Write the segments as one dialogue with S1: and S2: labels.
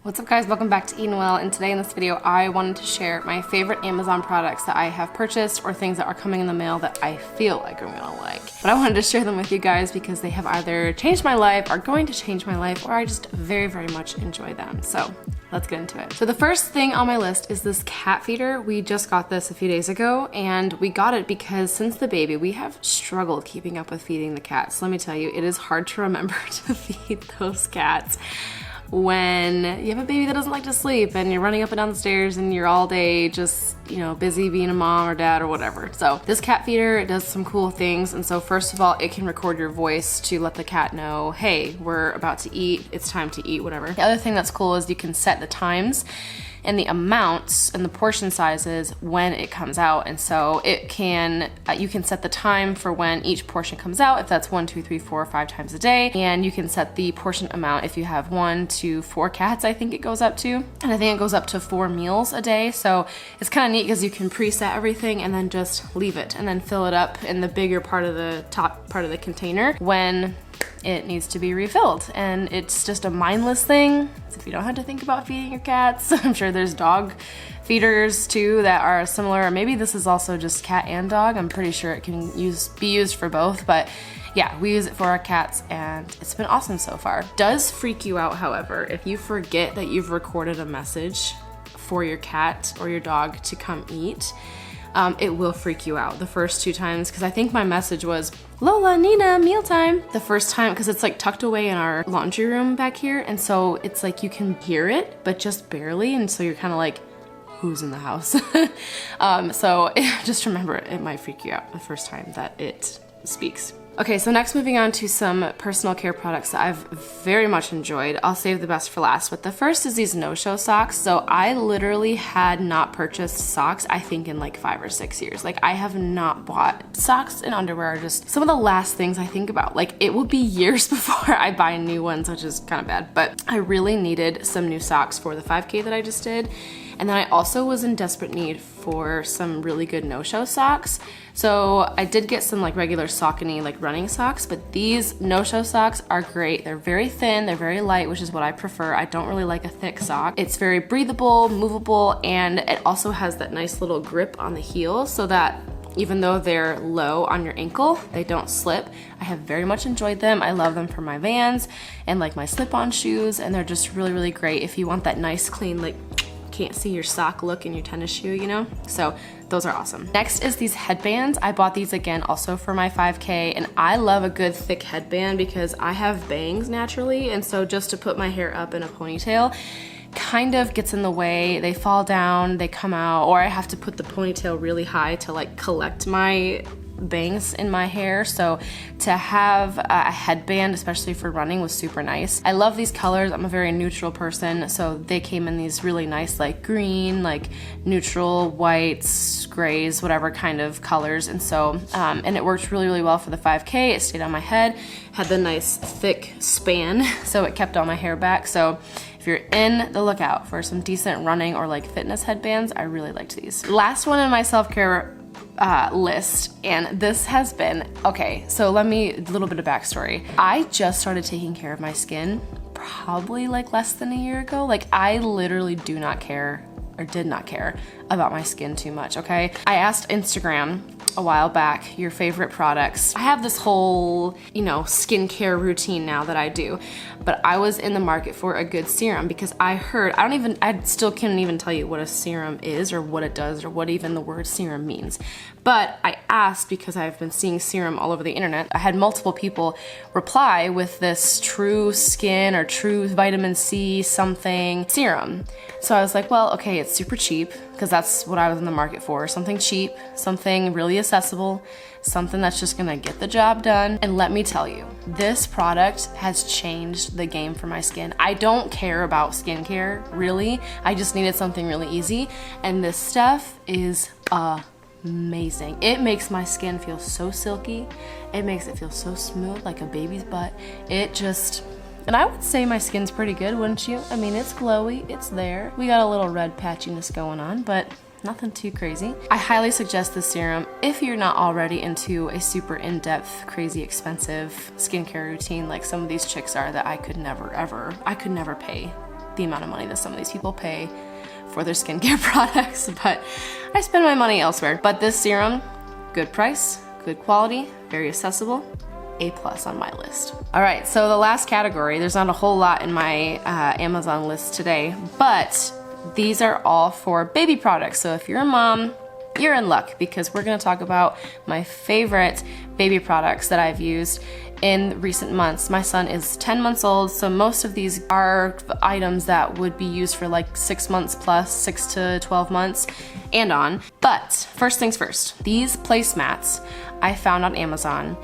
S1: What's up guys, welcome back to Eatin' Well, and today in this video I wanted to share my favorite Amazon products that I have purchased or things that are coming in the mail that I feel like I'm gonna like. But I wanted to share them with you guys because they have either changed my life, are going to change my life, or I just very, very much enjoy them. So let's get into it. So the first thing on my list is this cat feeder. We just got this a few days ago and we got it because since the baby we have struggled keeping up with feeding the cats. Let me tell you, it is hard to remember to feed those cats when you have a baby that doesn't like to sleep and you're running up and down the stairs and you're all day just, you know, busy being a mom or dad or whatever. So this cat feeder, it does some cool things. And so first of all, it can record your voice to let the cat know, hey, we're about to eat, it's time to eat, whatever. The other thing that's cool is you can set the times and the amounts and the portion sizes when it comes out. And so it can, you can set the time for when each portion comes out, if that's 1, 2, 3, 4, 5 times a day. And you can set the portion amount if you have 1 to 4 cats, I think it goes up to. And I think it goes up to 4 meals a day. So it's kind of neat because you can preset everything and then just leave it and then fill it up in the bigger part of the top part of the container when it needs to be refilled. And it's just a mindless thing. So if you don't have to think about feeding your cats, I'm sure there's dog feeders too that are similar. Or maybe this is also just cat and dog. I'm pretty sure it can be used for both, but yeah, we use it for our cats and it's been awesome so far. It does freak you out, however, if you forget that you've recorded a message for your cat or your dog to come eat. It will freak you out the first 2 times, because I think my message was, Lola, Nina, mealtime. The first time, because it's like tucked away in our laundry room back here, and so it's like you can hear it, but just barely, and so you're kind of like, who's in the house? So just remember, it might freak you out the first time that it speaks. Okay, so next moving on to some personal care products that I've very much enjoyed. I'll save the best for last, but the first is these no-show socks. So I literally had not purchased socks, I think in like 5 or 6 years. Like I have not bought socks and underwear are just some of the last things I think about. Like it will be years before I buy new ones, which is kind of bad, but I really needed some new socks for the 5K that I just did. And then I also was in desperate need for some really good no-show socks. So I did get some like regular Saucony like running socks, but these no-show socks are great. They're very thin, they're very light, which is what I prefer. I don't really like a thick sock. It's very breathable, movable, and it also has that nice little grip on the heel so that even though they're low on your ankle, they don't slip. I have very much enjoyed them. I love them for my Vans and like my slip-on shoes, and they're just really, really great if you want that nice, clean, like can't see your sock look in your tennis shoe, you know? So those are awesome. Next is these headbands. I bought these again also for my 5K, and I love a good thick headband because I have bangs naturally, and so just to put my hair up in a ponytail kind of gets in the way. They fall down, they come out, or I have to put the ponytail really high to like collect my bangs in my hair. So to have a headband, especially for running, was super nice. I love these colors. I'm a very neutral person, so they came in these really nice like green, like neutral, whites, grays, whatever kind of colors. And so and it worked really, really well for the 5K. It stayed on my head, had the nice thick span, so it kept all my hair back. So if you're in the lookout for some decent running or like fitness headbands, I really liked these. Last one in my self-care list, and this has been, okay, so a little bit of backstory. I just started taking care of my skin probably like less than a year ago. Like I literally do not care, or did not care about my skin too much, okay? I asked Instagram a while back your favorite products. I have this whole, you know, skincare routine now that I do, but I was in the market for a good serum because I heard, I still can't even tell you what a serum is or what it does or what even the word serum means. But I asked because I've been seeing serum all over the internet. I had multiple people reply with this TruSkin or True Vitamin C something serum. So I was like, well, okay, it's super cheap because that's what I was in the market for. Something cheap, something really accessible, something that's just gonna get the job done. And let me tell you, this product has changed the game for my skin. I don't care about skincare, really. I just needed something really easy. And this stuff is amazing. It makes my skin feel so silky. It makes it feel so smooth, like a baby's butt. It just, and I would say my skin's pretty good, wouldn't you? I mean, it's glowy, it's there. We got a little red patchiness going on, but nothing too crazy. I highly suggest this serum if you're not already into a super in-depth, crazy expensive skincare routine like some of these chicks are that I could never pay the amount of money that some of these people pay for their skincare products, but I spend my money elsewhere. But this serum, good price, good quality, very accessible, A+ on my list. All right, so the last category, there's not a whole lot in my Amazon list today, but these are all for baby products. So if you're a mom, you're in luck, because we're gonna talk about my favorite baby products that I've used in recent months. My son is 10 months old, so most of these are items that would be used for like 6 months plus, 6 to 12 months and on. But first things first, these placemats I found on Amazon,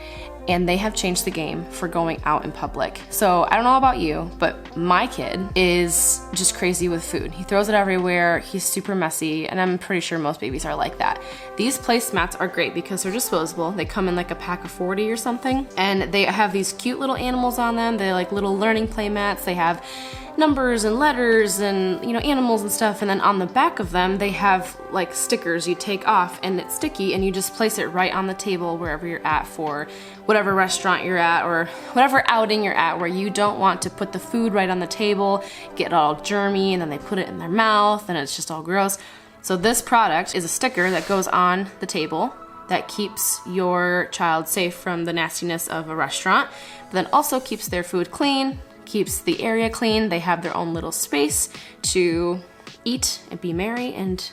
S1: and they have changed the game for going out in public. So I don't know about you, but my kid is just crazy with food. He throws it everywhere, he's super messy, and I'm pretty sure most babies are like that. These placemats are great because they're disposable. They come in like a pack of 40 or something, and they have these cute little animals on them. They're like little learning playmats. They have numbers and letters and, you know, animals and stuff, and then on the back of them they have like stickers you take off, and it's sticky, and you just place it right on the table wherever you're at, for whatever restaurant you're at or whatever outing you're at, where you don't want to put the food right on the table, get all germy, and then they put it in their mouth and it's just all gross. So this product is a sticker that goes on the table that keeps your child safe from the nastiness of a restaurant, but then also keeps their food clean, keeps the area clean. They have their own little space to eat and be merry and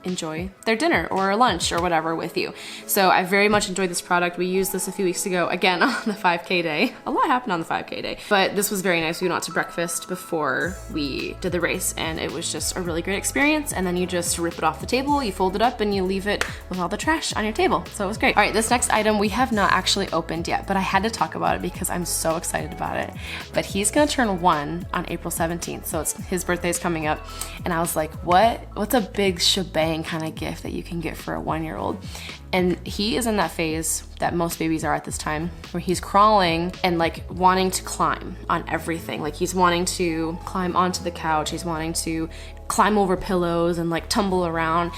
S1: enjoy their dinner or lunch or whatever with you. So I very much enjoyed this product. We used this a few weeks ago, again on the 5K day. A lot happened on the 5K day, but this was very nice. We went out to breakfast before we did the race, and it was just a really great experience. And then you just rip it off the table, you fold it up, and you leave it with all the trash on your table. So it was great. All right, this next item we have not actually opened yet, but I had to talk about it because I'm so excited about it. But he's gonna turn 1 on April 17th, so it's his birthday's coming up, and I was like, what's a big shebang kind of gift that you can get for a 1-year-old? And he is in that phase that most babies are at this time, where he's crawling and like wanting to climb on everything. Like he's wanting to climb onto the couch, he's wanting to climb over pillows and like tumble around.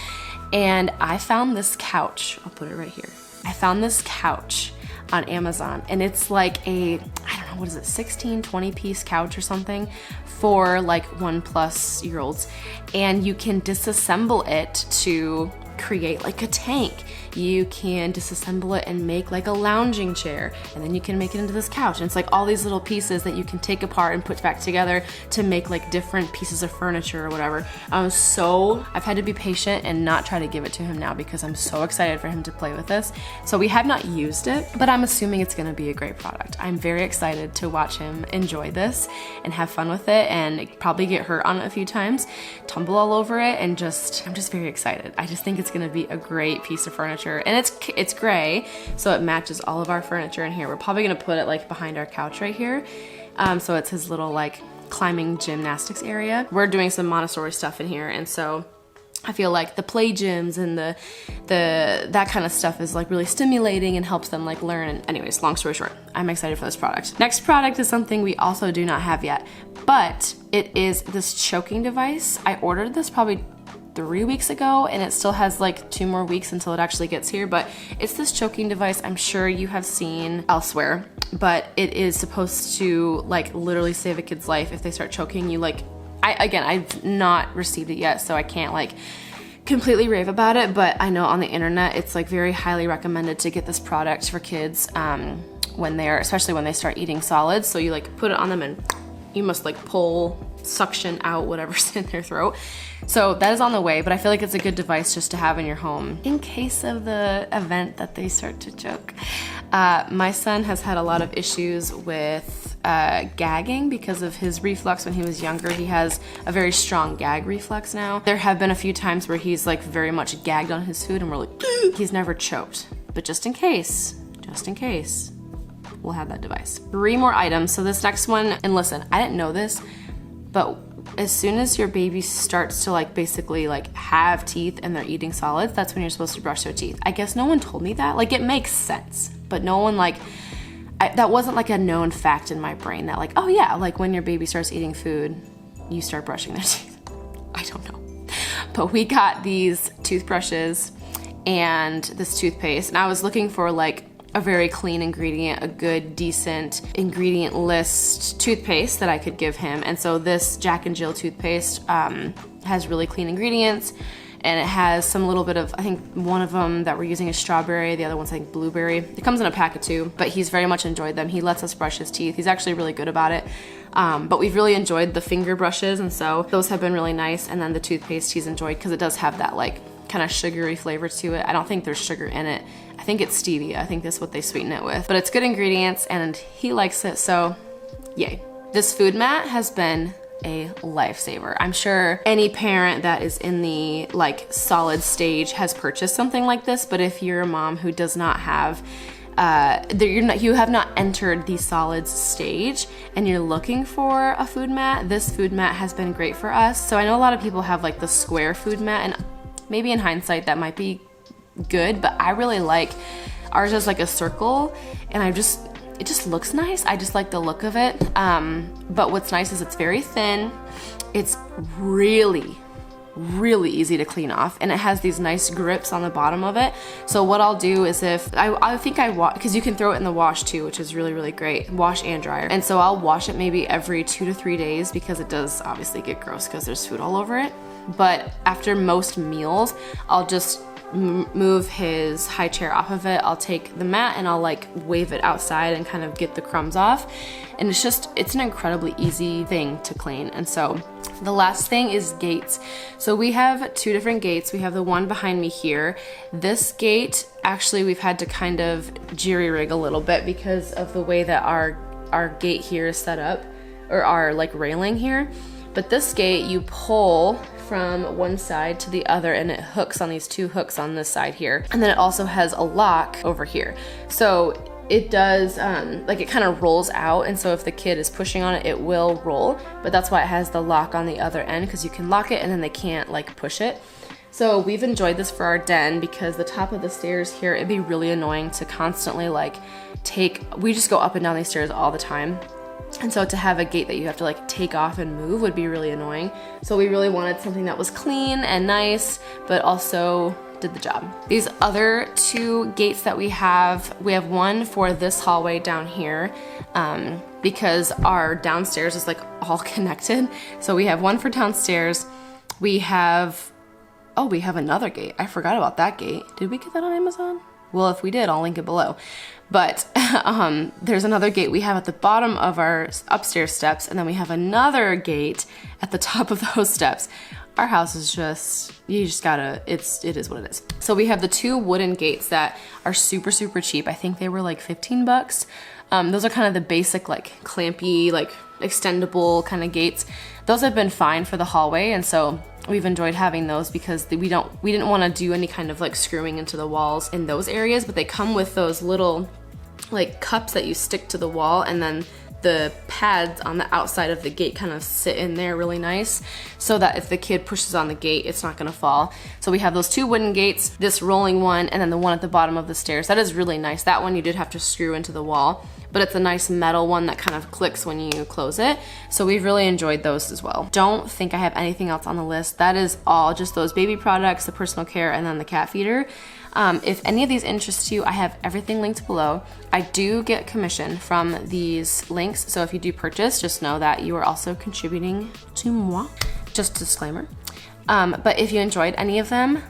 S1: And I found this couch, I'll put it right here. I found this couch on Amazon, and it's like a, I don't know, what is it, 16, 20 piece couch or something for like 1+-year-olds. And you can disassemble it to create like a tank. You can disassemble it and make like a lounging chair, and then you can make it into this couch. And it's like all these little pieces that you can take apart and put back together to make like different pieces of furniture or whatever. I've had to be patient and not try to give it to him now because I'm so excited for him to play with this. So we have not used it, but I'm assuming it's gonna be a great product. I'm very excited to watch him enjoy this and have fun with it, and probably get hurt on it a few times, tumble all over it, and I'm just very excited. I just think it's gonna be a great piece of furniture. And it's gray, so it matches all of our furniture in here. We're probably gonna put it like behind our couch right here. So it's his little like climbing gymnastics area. We're doing some Montessori stuff in here, and so I feel like the play gyms and that kind of stuff is like really stimulating and helps them like learn. And anyways, long story short, I'm excited for this product. Next product is something we also do not have yet, but it is this choking device. I ordered this probably 3 weeks ago, and it still has like 2 more weeks until it actually gets here. But it's this choking device I'm sure you have seen elsewhere, but it is supposed to like literally save a kid's life if they start choking. I've not received it yet, so I can't like completely rave about it, but I know on the internet it's like very highly recommended to get this product for kids especially when they start eating solids. So you like put it on them and you must like suction out whatever's in their throat. So that is on the way, but I feel like it's a good device just to have in your home in case of the event that they start to choke. My son has had a lot of issues with gagging because of his reflux when he was younger. He has a very strong gag reflex now. There have been a few times where he's like very much gagged on his food, and we're like, he's never choked. But just in case, we'll have that device. 3 more items. So this next one, and listen, I didn't know this, but as soon as your baby starts to like basically like have teeth and they're eating solids, that's when you're supposed to brush their teeth. I guess no one told me that. Like it makes sense, but no one that wasn't like a known fact in my brain that like, oh yeah, like when your baby starts eating food, you start brushing their teeth. I don't know. But we got these toothbrushes and this toothpaste, and I was looking for like a a very clean ingredient, a good, decent ingredient list toothpaste that I could give him. And so this Jack and Jill toothpaste has really clean ingredients, and it has some little bit of, I think one of them that we're using is strawberry, the other one's I think blueberry. It comes in a pack of 2, but he's very much enjoyed them. He lets us brush his teeth. He's actually really good about it. But we've really enjoyed the finger brushes, and so those have been really nice. And then the toothpaste he's enjoyed because it does have that like kind of sugary flavor to it. I don't think there's sugar in it. I think it's stevia. I think that's what they sweeten it with. But it's good ingredients and he likes it, so yay. This food mat has been a lifesaver. I'm sure any parent that is in the like solid stage has purchased something like this, but if you're a mom who does not have you have not entered the solids stage and you're looking for a food mat, this food mat has been great for us. So I know a lot of people have like the square food mat, and maybe in hindsight that might be good, but I really like ours is like a circle, and it just looks nice. I just like the look of it. But what's nice is it's very thin. It's really easy to clean off, and it has these nice grips on the bottom of it. So what I'll do is because you can throw it in the wash too, which is really great, wash and dryer. And so I'll wash it maybe every 2 to 3 days because it does obviously get gross because there's food all over it. But after most meals, I'll just move his high chair off of it. I'll take the mat and I'll like wave it outside and kind of get the crumbs off. And it's an incredibly easy thing to clean. And so the last thing is gates. So we have 2 different gates. We have the one behind me here. This gate, actually we've had to kind of jerry-rig a little bit because of the way that our gate here is set up, or our like railing here. But this gate you pull from one side to the other, and it hooks on these 2 hooks on this side here. And then it also has a lock over here. So it does, like it kind of rolls out, and so if the kid is pushing on it, it will roll. But that's why it has the lock on the other end, because you can lock it and then they can't like push it. So we've enjoyed this for our den because the top of the stairs here, it'd be really annoying to constantly like we just go up and down these stairs all the time. And so to have a gate that you have to like take off and move would be really annoying. So we really wanted something that was clean and nice, but also did the job. These other 2 gates that we have one for this hallway down here, because our downstairs is like all connected. So we have one for downstairs. We have another gate. I forgot about that gate. Did we get that on Amazon? Well, if we did, I'll link it below. But there's another gate we have at the bottom of our upstairs steps, and then we have another gate at the top of those steps. Our house is just, it is what it is. So we have the 2 wooden gates that are super cheap. I think they were like 15 bucks. Those are kind of the basic like clampy, like extendable kind of gates. Those have been fine for the hallway, and so we've enjoyed having those because we didn't want to do any kind of like screwing into the walls in those areas, but they come with those little like cups that you stick to the wall, and then the pads on the outside of the gate kind of sit in there really nice, so that if the kid pushes on the gate, it's not gonna fall. So we have those 2 wooden gates, this rolling one, and then the one at the bottom of the stairs. That is really nice. That one you did have to screw into the wall, but it's a nice metal one that kind of clicks when you close it. So we've really enjoyed those as well. Don't think I have anything else on the list. That is all just those baby products, the personal care, and then the cat feeder. If any of these interest you, I have everything linked below. I do get commission from these links, so if you do purchase, just know that you are also contributing to moi. Just a disclaimer. But if you enjoyed any of them,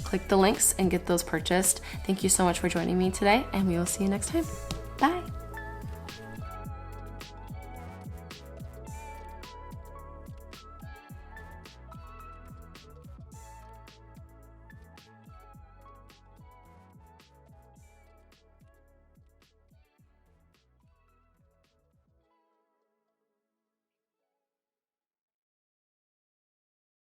S1: click the links and get those purchased. Thank you so much for joining me today, and we will see you next time.